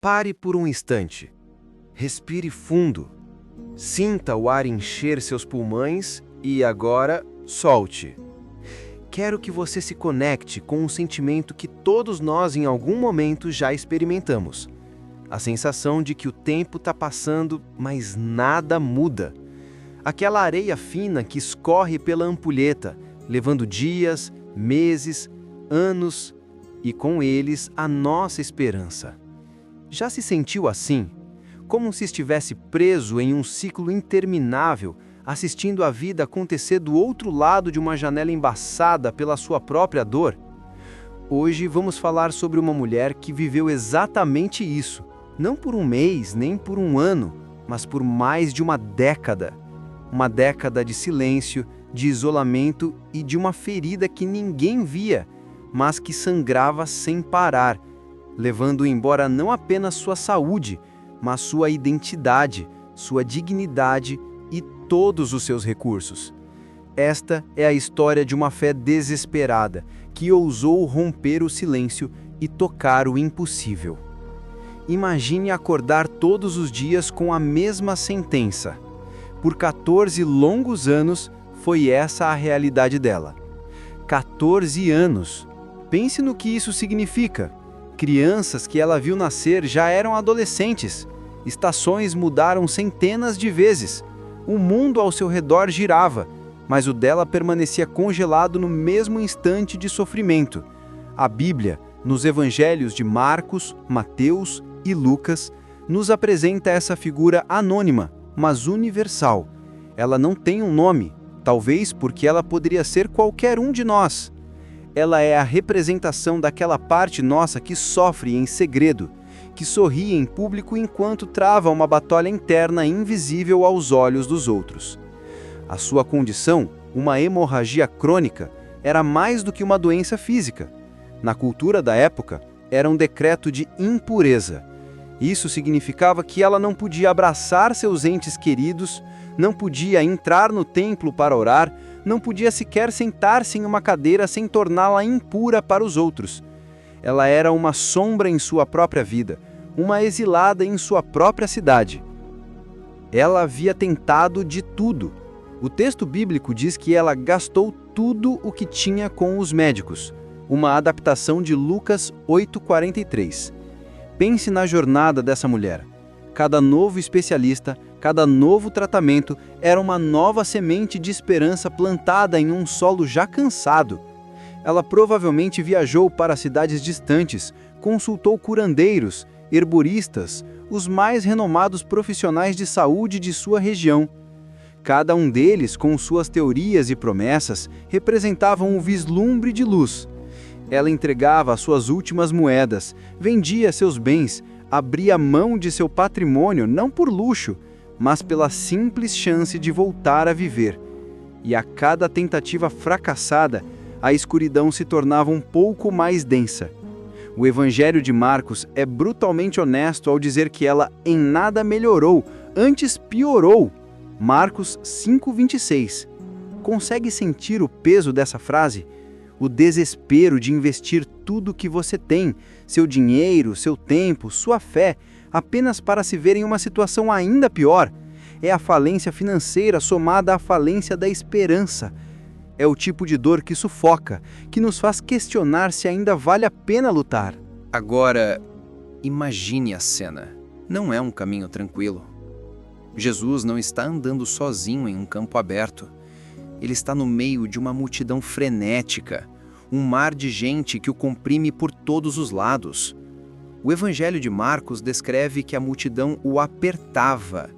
Pare por um instante. Respire fundo. Sinta o ar encher seus pulmões e agora solte. Quero que você se conecte com um sentimento que todos nós em algum momento já experimentamos. A sensação de que o tempo está passando, mas nada muda. Aquela areia fina que escorre pela ampulheta, levando dias, meses, anos e com eles a nossa esperança. Já se sentiu assim? Como se estivesse preso em um ciclo interminável, assistindo a vida acontecer do outro lado de uma janela embaçada pela sua própria dor? Hoje vamos falar sobre uma mulher que viveu exatamente isso, não por um mês, nem por um ano, mas por mais de uma década. Uma década de silêncio, de isolamento e de uma ferida que ninguém via, mas que sangrava sem parar, levando embora não apenas sua saúde, mas sua identidade, sua dignidade e todos os seus recursos. Esta é a história de uma fé desesperada, que ousou romper o silêncio e tocar o impossível. Imagine acordar todos os dias com a mesma sentença. Por 14 longos anos, foi essa a realidade dela. 14 anos. Pense no que isso significa. Crianças que ela viu nascer já eram adolescentes. Estações mudaram centenas de vezes. O mundo ao seu redor girava, mas o dela permanecia congelado no mesmo instante de sofrimento. A Bíblia, nos evangelhos de Marcos, Mateus e Lucas, nos apresenta essa figura anônima, mas universal. Ela não tem um nome, talvez porque ela poderia ser qualquer um de nós. Ela é a representação daquela parte nossa que sofre em segredo, que sorri em público enquanto trava uma batalha interna invisível aos olhos dos outros. A sua condição, uma hemorragia crônica, era mais do que uma doença física. Na cultura da época, era um decreto de impureza. Isso significava que ela não podia abraçar seus entes queridos, não podia entrar no templo para orar, não podia sequer sentar-se em uma cadeira sem torná-la impura para os outros. Ela era uma sombra em sua própria vida, uma exilada em sua própria cidade. Ela havia tentado de tudo. O texto bíblico diz que ela gastou tudo o que tinha com os médicos, uma adaptação de Lucas 8,43. Pense na jornada dessa mulher. Cada novo especialista, cada novo tratamento era uma nova semente de esperança plantada em um solo já cansado. Ela provavelmente viajou para cidades distantes, consultou curandeiros, herboristas, os mais renomados profissionais de saúde de sua região. Cada um deles, com suas teorias e promessas, representavam um vislumbre de luz. Ela entregava as suas últimas moedas, vendia seus bens, abria mão de seu patrimônio não por luxo, mas pela simples chance de voltar a viver. E a cada tentativa fracassada, a escuridão se tornava um pouco mais densa. O Evangelho de Marcos é brutalmente honesto ao dizer que ela em nada melhorou, antes piorou. Marcos 5,26. Consegue sentir o peso dessa frase? O desespero de investir tudo o que você tem, seu dinheiro, seu tempo, sua fé, apenas para se ver em uma situação ainda pior. É a falência financeira somada à falência da esperança. É o tipo de dor que sufoca, que nos faz questionar se ainda vale a pena lutar. Agora, imagine a cena. Não é um caminho tranquilo. Jesus não está andando sozinho em um campo aberto. Ele está no meio de uma multidão frenética, um mar de gente que o comprime por todos os lados. O Evangelho de Marcos descreve que a multidão o apertava.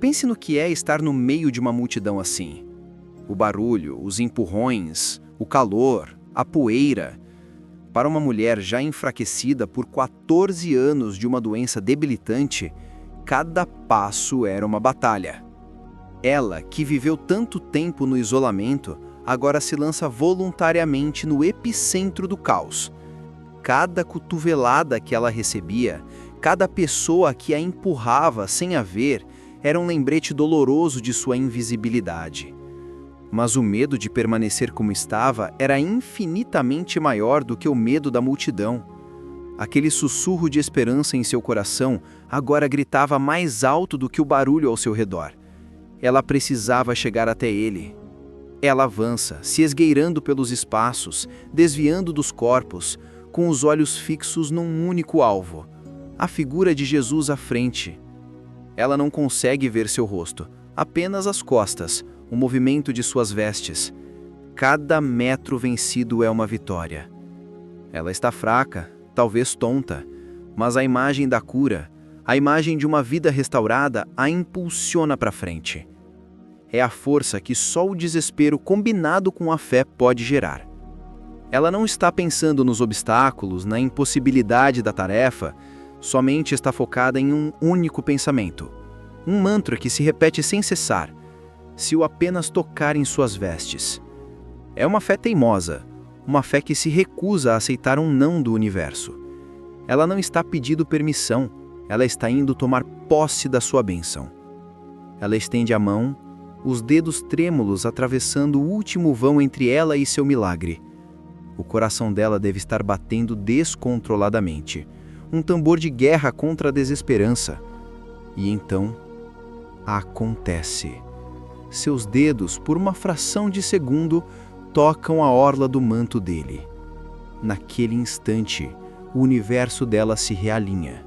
Pense no que é estar no meio de uma multidão assim. O barulho, os empurrões, o calor, a poeira. Para uma mulher já enfraquecida por 14 anos de uma doença debilitante, cada passo era uma batalha. Ela, que viveu tanto tempo no isolamento, agora se lança voluntariamente no epicentro do caos. Cada cotovelada que ela recebia, cada pessoa que a empurrava sem a ver, era um lembrete doloroso de sua invisibilidade. Mas o medo de permanecer como estava era infinitamente maior do que o medo da multidão. Aquele sussurro de esperança em seu coração agora gritava mais alto do que o barulho ao seu redor. Ela precisava chegar até ele. Ela avança, se esgueirando pelos espaços, desviando dos corpos, com os olhos fixos num único alvo, a figura de Jesus à frente. Ela não consegue ver seu rosto, apenas as costas, o movimento de suas vestes. Cada metro vencido é uma vitória. Ela está fraca, talvez tonta, mas a imagem da cura, a imagem de uma vida restaurada, a impulsiona para frente. É a força que só o desespero combinado com a fé pode gerar. Ela não está pensando nos obstáculos, na impossibilidade da tarefa, somente está focada em um único pensamento. Um mantra que se repete sem cessar, se o apenas tocar em suas vestes. É uma fé teimosa, uma fé que se recusa a aceitar um não do universo. Ela não está pedindo permissão, ela está indo tomar posse da sua bênção. Ela estende a mão, os dedos trêmulos atravessando o último vão entre ela e seu milagre. O coração dela deve estar batendo descontroladamente, um tambor de guerra contra a desesperança. E então, acontece. Seus dedos, por uma fração de segundo, tocam a orla do manto dele. Naquele instante, o universo dela se realinha.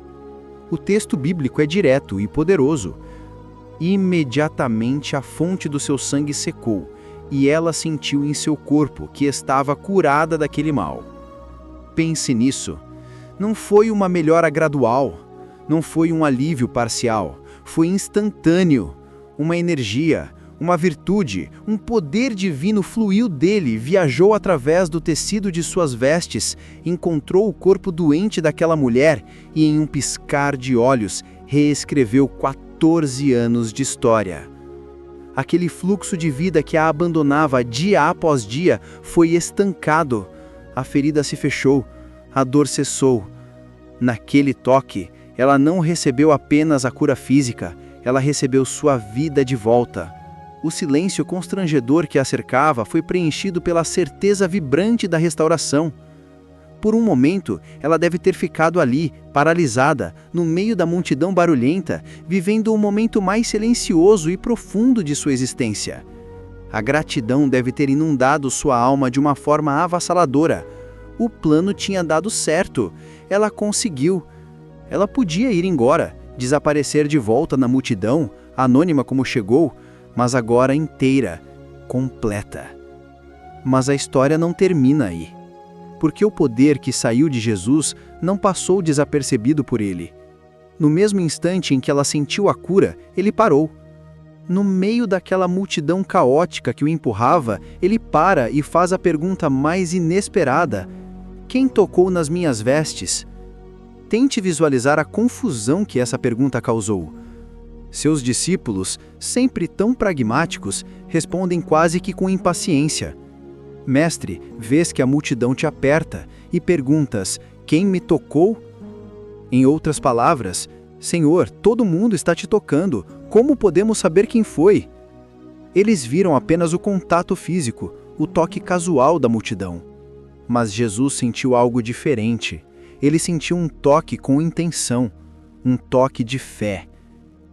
O texto bíblico é direto e poderoso. Imediatamente a fonte do seu sangue secou, e ela sentiu em seu corpo que estava curada daquele mal. Pense nisso. Não foi uma melhora gradual, não foi um alívio parcial, foi instantâneo. Uma energia, uma virtude, um poder divino fluiu dele, viajou através do tecido de suas vestes, encontrou o corpo doente daquela mulher e, em um piscar de olhos, reescreveu 14 anos de história. Aquele fluxo de vida que a abandonava dia após dia foi estancado. A ferida se fechou, a dor cessou. Naquele toque, ela não recebeu apenas a cura física, ela recebeu sua vida de volta. O silêncio constrangedor que a cercava foi preenchido pela certeza vibrante da restauração. Por um momento, ela deve ter ficado ali, paralisada, no meio da multidão barulhenta, vivendo o momento mais silencioso e profundo de sua existência. A gratidão deve ter inundado sua alma de uma forma avassaladora. O plano tinha dado certo. Ela conseguiu. Ela podia ir embora, desaparecer de volta na multidão, anônima como chegou, mas agora inteira, completa. Mas a história não termina aí. Porque o poder que saiu de Jesus não passou desapercebido por ele. No mesmo instante em que ela sentiu a cura, ele parou. No meio daquela multidão caótica que o empurrava, ele para e faz a pergunta mais inesperada: quem tocou nas minhas vestes? Tente visualizar a confusão que essa pergunta causou. Seus discípulos, sempre tão pragmáticos, respondem quase que com impaciência. Mestre, vês que a multidão te aperta e perguntas: quem me tocou? Em outras palavras, Senhor, todo mundo está te tocando, como podemos saber quem foi? Eles viram apenas o contato físico, o toque casual da multidão. Mas Jesus sentiu algo diferente. Ele sentiu um toque com intenção, um toque de fé.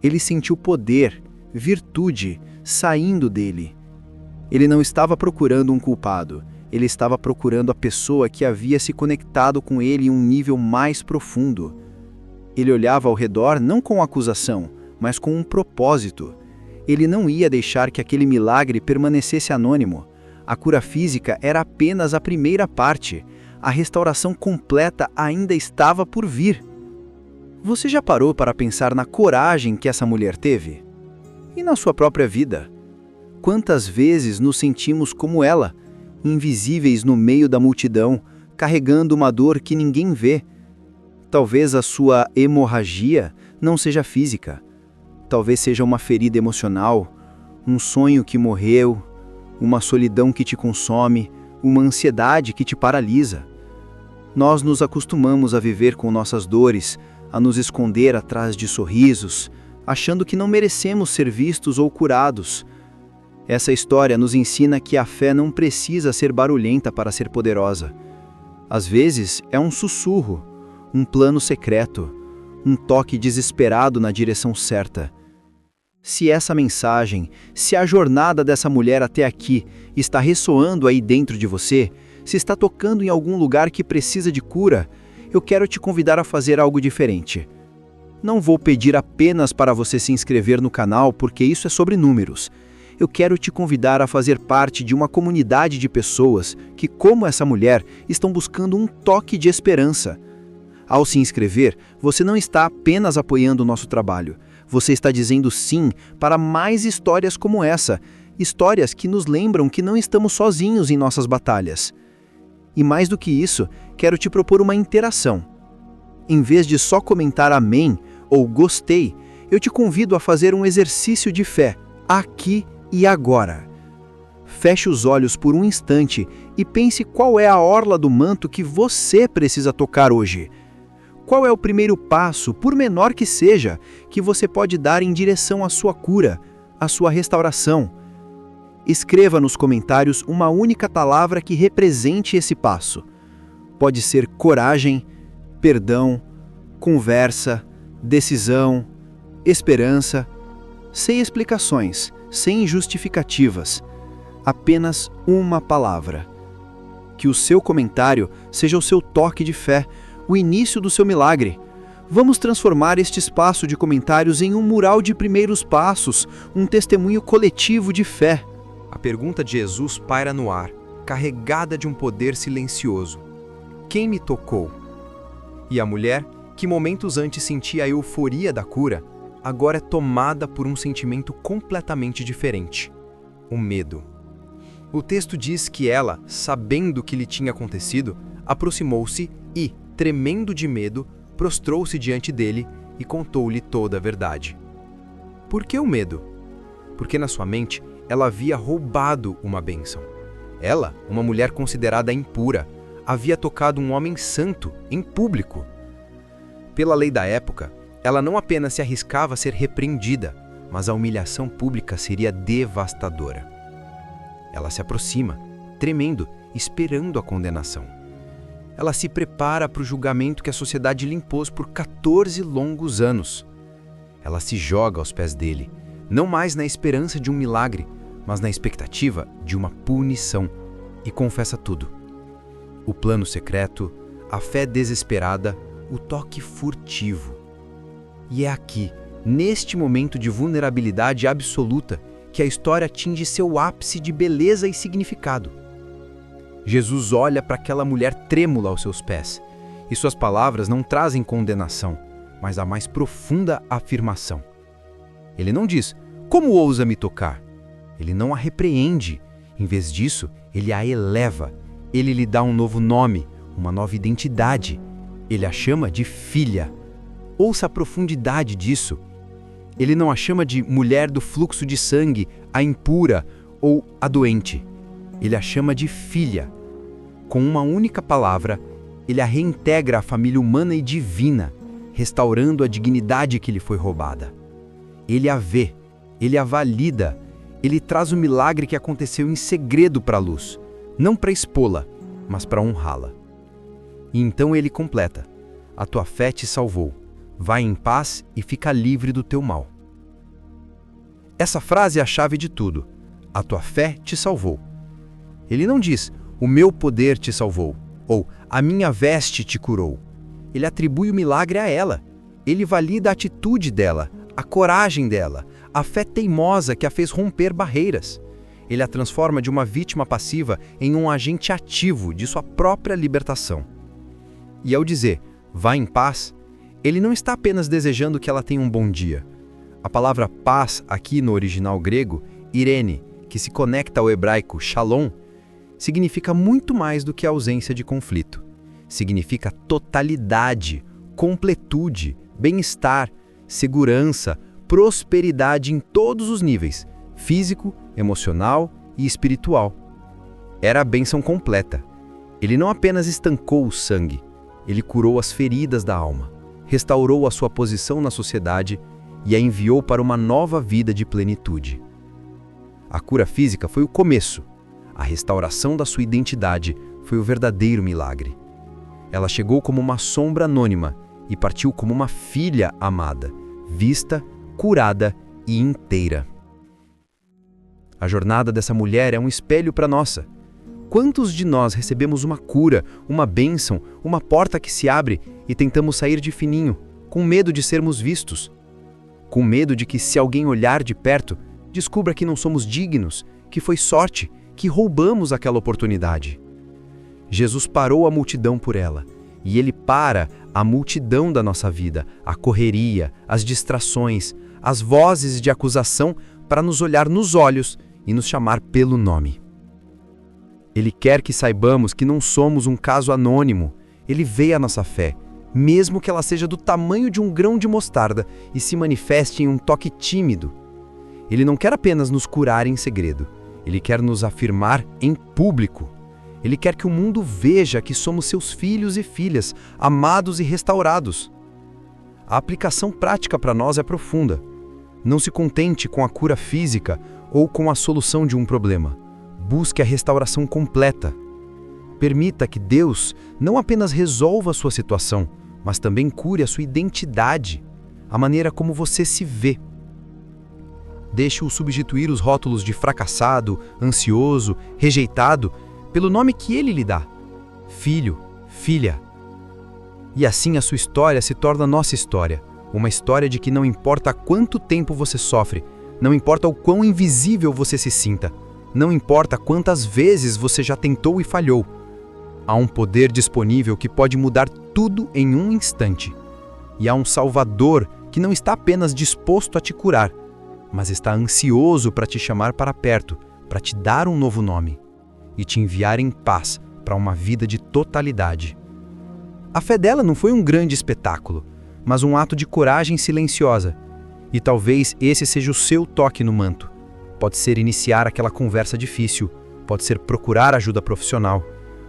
Ele sentiu poder, virtude, saindo dele. Ele não estava procurando um culpado, ele estava procurando a pessoa que havia se conectado com ele em um nível mais profundo. Ele olhava ao redor não com acusação, mas com um propósito. Ele não ia deixar que aquele milagre permanecesse anônimo. A cura física era apenas a primeira parte. A restauração completa ainda estava por vir. Você já parou para pensar na coragem que essa mulher teve? E na sua própria vida? Quantas vezes nos sentimos como ela, invisíveis no meio da multidão, carregando uma dor que ninguém vê? Talvez a sua hemorragia não seja física. Talvez seja uma ferida emocional, um sonho que morreu, uma solidão que te consome, uma ansiedade que te paralisa. Nós nos acostumamos a viver com nossas dores, a nos esconder atrás de sorrisos, achando que não merecemos ser vistos ou curados. Essa história nos ensina que a fé não precisa ser barulhenta para ser poderosa. Às vezes é um sussurro, um plano secreto, um toque desesperado na direção certa. Se essa mensagem, se a jornada dessa mulher até aqui está ressoando aí dentro de você, se está tocando em algum lugar que precisa de cura, eu quero te convidar a fazer algo diferente. Não vou pedir apenas para você se inscrever no canal, porque isso é sobre números. Eu quero te convidar a fazer parte de uma comunidade de pessoas que, como essa mulher, estão buscando um toque de esperança. Ao se inscrever, você não está apenas apoiando o nosso trabalho. Você está dizendo sim para mais histórias como essa, histórias que nos lembram que não estamos sozinhos em nossas batalhas. E mais do que isso, quero te propor uma interação. Em vez de só comentar amém ou gostei, eu te convido a fazer um exercício de fé, aqui e agora. Feche os olhos por um instante e pense qual é a orla do manto que você precisa tocar hoje. Qual é o primeiro passo, por menor que seja, que você pode dar em direção à sua cura, à sua restauração? Escreva nos comentários uma única palavra que represente esse passo. Pode ser coragem, perdão, conversa, decisão, esperança, sem explicações, sem justificativas. Apenas uma palavra. Que o seu comentário seja o seu toque de fé, o início do seu milagre. Vamos transformar este espaço de comentários em um mural de primeiros passos, um testemunho coletivo de fé. A pergunta de Jesus paira no ar, carregada de um poder silencioso. Quem me tocou? E a mulher, que momentos antes sentia a euforia da cura, agora é tomada por um sentimento completamente diferente: o medo. O texto diz que ela, sabendo o que lhe tinha acontecido, aproximou-se e, tremendo de medo, prostrou-se diante dele e contou-lhe toda a verdade. Por que o medo? Porque na sua mente ela havia roubado uma bênção. Ela, uma mulher considerada impura, havia tocado um homem santo em público. Pela lei da época, ela não apenas se arriscava a ser repreendida, mas a humilhação pública seria devastadora. Ela se aproxima, tremendo, esperando a condenação. Ela se prepara para o julgamento que a sociedade lhe impôs por 14 longos anos. Ela se joga aos pés dele, não mais na esperança de um milagre, mas na expectativa de uma punição, e confessa tudo. O plano secreto, a fé desesperada, o toque furtivo. E é aqui, neste momento de vulnerabilidade absoluta, que a história atinge seu ápice de beleza e significado. Jesus olha para aquela mulher trêmula aos seus pés, e suas palavras não trazem condenação, mas a mais profunda afirmação. Ele não diz, como ousa me tocar? Ele não a repreende, em vez disso, ele a eleva, ele lhe dá um novo nome, uma nova identidade. Ele a chama de filha. Ouça a profundidade disso. Ele não a chama de mulher do fluxo de sangue, a impura ou a doente. Ele a chama de filha. Com uma única palavra, ele a reintegra à família humana e divina, restaurando a dignidade que lhe foi roubada. Ele a vê, ele a valida, ele traz o milagre que aconteceu em segredo para a luz, não para expô-la, mas para honrá-la. E então ele completa: a tua fé te salvou. Vai em paz e fica livre do teu mal. Essa frase é a chave de tudo. A tua fé te salvou. Ele não diz, o meu poder te salvou, ou a minha veste te curou. Ele atribui o milagre a ela. Ele valida a atitude dela, a coragem dela, a fé teimosa que a fez romper barreiras. Ele a transforma de uma vítima passiva em um agente ativo de sua própria libertação. E ao dizer, vá em paz, ele não está apenas desejando que ela tenha um bom dia. A palavra paz aqui no original grego, irene, que se conecta ao hebraico shalom, significa muito mais do que a ausência de conflito. Significa totalidade, completude, bem-estar, segurança, prosperidade em todos os níveis, físico, emocional e espiritual. Era a bênção completa. Ele não apenas estancou o sangue, ele curou as feridas da alma, restaurou a sua posição na sociedade e a enviou para uma nova vida de plenitude. A cura física foi o começo. A restauração da sua identidade foi o verdadeiro milagre. Ela chegou como uma sombra anônima e partiu como uma filha amada, vista, curada e inteira. A jornada dessa mulher é um espelho para a nossa. Quantos de nós recebemos uma cura, uma bênção, uma porta que se abre e tentamos sair de fininho, com medo de sermos vistos? Com medo de que, se alguém olhar de perto, descubra que não somos dignos, que foi sorte, que roubamos aquela oportunidade. Jesus parou a multidão por ela, e Ele para a multidão da nossa vida, a correria, as distrações, as vozes de acusação para nos olhar nos olhos e nos chamar pelo nome. Ele quer que saibamos que não somos um caso anônimo. Ele vê a nossa fé, mesmo que ela seja do tamanho de um grão de mostarda e se manifeste em um toque tímido. Ele não quer apenas nos curar em segredo. Ele quer nos afirmar em público. Ele quer que o mundo veja que somos seus filhos e filhas, amados e restaurados. A aplicação prática para nós é profunda. Não se contente com a cura física ou com a solução de um problema. Busque a restauração completa. Permita que Deus não apenas resolva a sua situação, mas também cure a sua identidade, a maneira como você se vê. Deixe-o substituir os rótulos de fracassado, ansioso, rejeitado, pelo nome que Ele lhe dá: filho, filha. E assim a sua história se torna nossa história, uma história de que não importa quanto tempo você sofre, não importa o quão invisível você se sinta, não importa quantas vezes você já tentou e falhou, há um poder disponível que pode mudar tudo em um instante. E há um Salvador que não está apenas disposto a te curar, mas está ansioso para te chamar para perto, para te dar um novo nome e te enviar em paz para uma vida de totalidade. A fé dela não foi um grande espetáculo, mas um ato de coragem silenciosa. E talvez esse seja o seu toque no manto. Pode ser iniciar aquela conversa difícil, pode ser procurar ajuda profissional,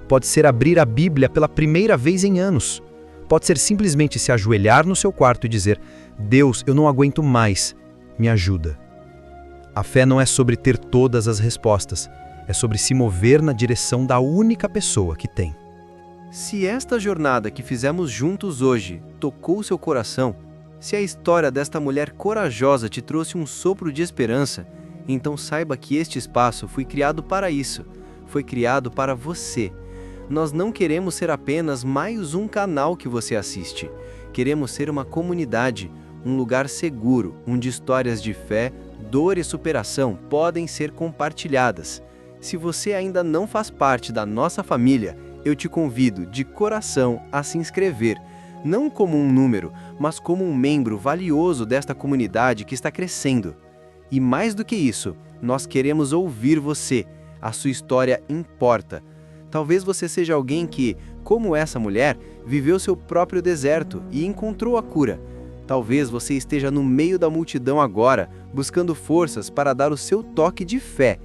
pode ser abrir a Bíblia pela primeira vez em anos, pode ser simplesmente se ajoelhar no seu quarto e dizer: Deus, eu não aguento mais, me ajuda. A fé não é sobre ter todas as respostas, é sobre se mover na direção da única pessoa que tem. Se esta jornada que fizemos juntos hoje tocou seu coração, se a história desta mulher corajosa te trouxe um sopro de esperança, então saiba que este espaço foi criado para isso, foi criado para você. Nós não queremos ser apenas mais um canal que você assiste. Queremos ser uma comunidade, um lugar seguro, onde histórias de fé, dor e superação podem ser compartilhadas. Se você ainda não faz parte da nossa família, eu te convido de coração a se inscrever, não como um número, mas como um membro valioso desta comunidade que está crescendo. E mais do que isso, nós queremos ouvir você. A sua história importa. Talvez você seja alguém que, como essa mulher, viveu seu próprio deserto e encontrou a cura. Talvez você esteja no meio da multidão agora, buscando forças para dar o seu toque de fé.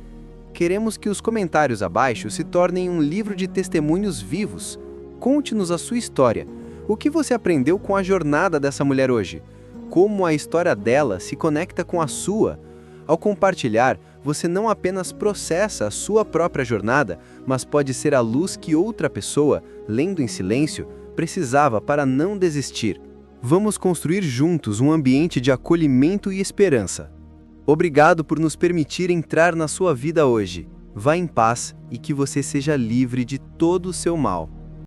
Queremos que os comentários abaixo se tornem um livro de testemunhos vivos. Conte-nos a sua história. O que você aprendeu com a jornada dessa mulher hoje? Como a história dela se conecta com a sua? Ao compartilhar, você não apenas processa a sua própria jornada, mas pode ser a luz que outra pessoa, lendo em silêncio, precisava para não desistir. Vamos construir juntos um ambiente de acolhimento e esperança. Obrigado por nos permitir entrar na sua vida hoje. Vá em paz e que você seja livre de todo o seu mal.